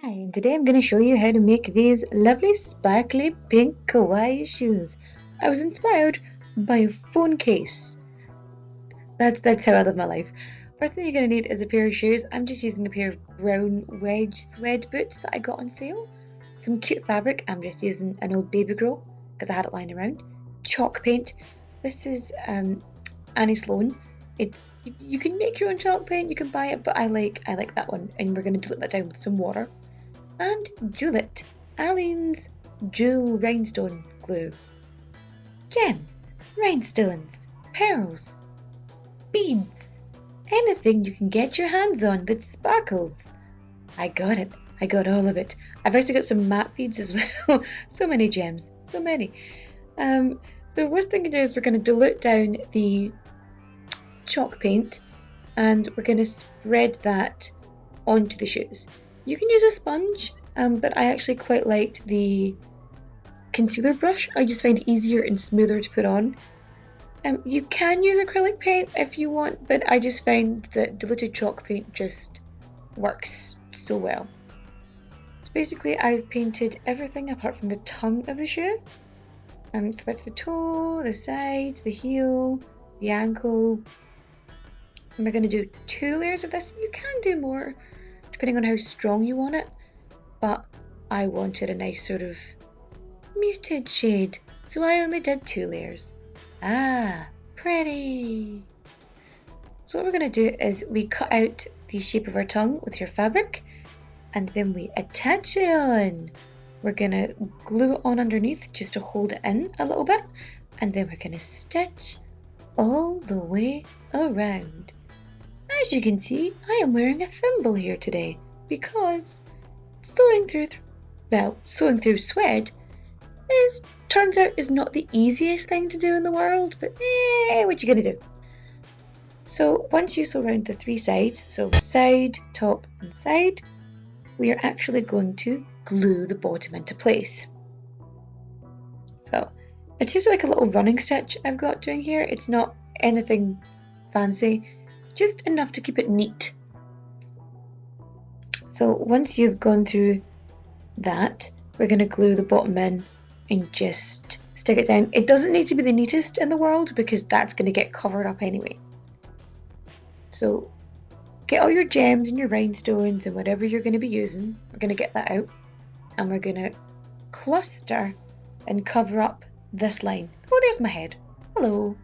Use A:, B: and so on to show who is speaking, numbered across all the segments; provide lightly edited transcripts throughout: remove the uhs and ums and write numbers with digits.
A: Hi, and today I'm going to show you how to make these lovely sparkly pink kawaii shoes. I was inspired by a phone case. That's how I live my life. First thing you're going to need is a pair of shoes. I'm just using a pair of brown wedge suede boots that I got on sale. Some cute fabric. I'm just using an old baby girl because I had it lying around. Chalk paint. This is Annie Sloan. You can make your own chalk paint, you can buy it, but I like that one, and we're going to dilute that down with some water. And dilute, Aleene's jewel rhinestone glue. Gems, rhinestones, pearls, beads, anything you can get your hands on that sparkles. I got it. I got all of it. I've actually got some matte beads as well. So many gems. So many. The worst thing to do is we're going to dilute down the chalk paint and we're going to spread that onto the shoes. You can use a sponge, but I actually quite liked the concealer brush. I just find it easier and smoother to put on. You can use acrylic paint if you want, but I just find that diluted chalk paint just works so well. So basically I've painted everything apart from the tongue of the shoe. So that's the toe, the side, the heel, the ankle. And we're going to do 2 layers of this. You can do more depending on how strong you want it, but I wanted a nice sort of muted shade, so I only did 2 layers. Ah, pretty! So what we're going to do is we cut out the shape of our tongue with your fabric, and then we attach it on. We're going to glue it on underneath just to hold it in a little bit, and then we're going to stitch all the way around. As you can see, I am wearing a thimble here today because sewing through suede turns out is not the easiest thing to do in the world, but what you gonna do? So once you sew around the 3 sides, so side, top and side, we are actually going to glue the bottom into place. So it's just like a little running stitch I've got doing here. It's not anything fancy, just enough to keep it neat. So once you've gone through that, we're going to glue the bottom in and just stick it down. It doesn't need to be the neatest in the world because that's going to get covered up anyway. So get all your gems and your rhinestones and whatever you're going to be using. We're going to get that out and we're going to cluster and cover up this line. Oh, there's my head. Hello.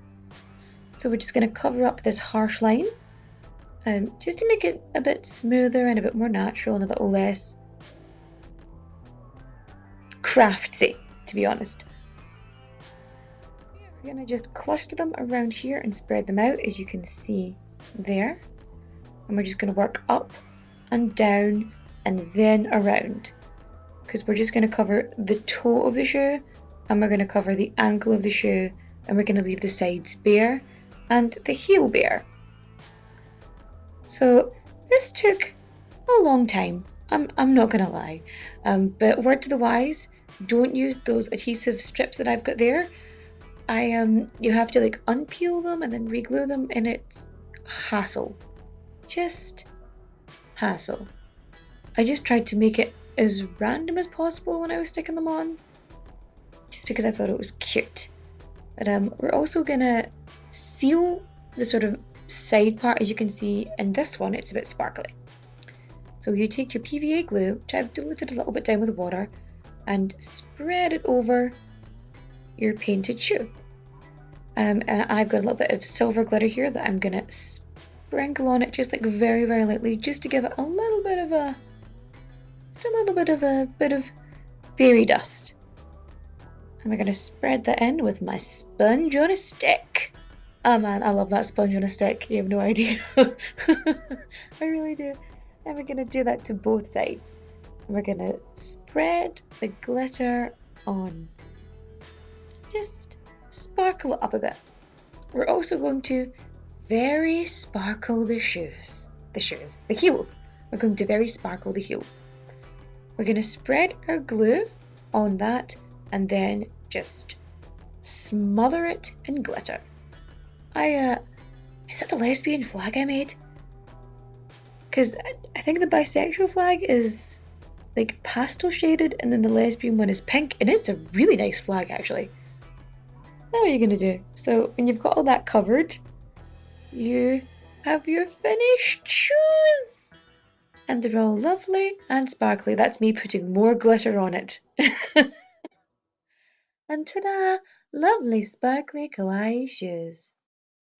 A: So we're just going to cover up this harsh line just to make it a bit smoother and a bit more natural and a little less craftsy, to be honest. We're going to just cluster them around here and spread them out, as you can see there. And we're just going to work up and down and then around, because we're just going to cover the toe of the shoe and we're going to cover the ankle of the shoe and we're going to leave the sides bare and the heel bare. So this took a long time, I'm not gonna lie, but word to the wise, don't use those adhesive strips that I've got there. You have to like unpeel them and then re-glue them, and it's hassle, just hassle. I just tried to make it as random as possible when I was sticking them on, just because I thought it was cute. But we're also gonna seal the sort of side part. As you can see in this one, it's a bit sparkly. So you take your PVA glue, which I've diluted a little bit down with water, and spread it over your painted shoe. And I've got a little bit of silver glitter here that I'm gonna sprinkle on it, just like very, very lightly, just to give it a little bit of fairy dust. And we're gonna spread that in with my sponge on a stick. Oh man, I love that sponge on a stick. You have no idea. I really do. And we're going to do that to both sides. And we're going to spread the glitter on. Just sparkle it up a bit. We're also going to very sparkle the heels. We're going to very sparkle the heels. We're going to spread our glue on that and then just smother it in glitter. Is that the lesbian flag I made? Because I think the bisexual flag is like pastel shaded, and then the lesbian one is pink, and it's a really nice flag actually. Now what are you gonna do? So when you've got all that covered, you have your finished shoes! And they're all lovely and sparkly. That's me putting more glitter on it. And ta-da! Lovely sparkly kawaii shoes.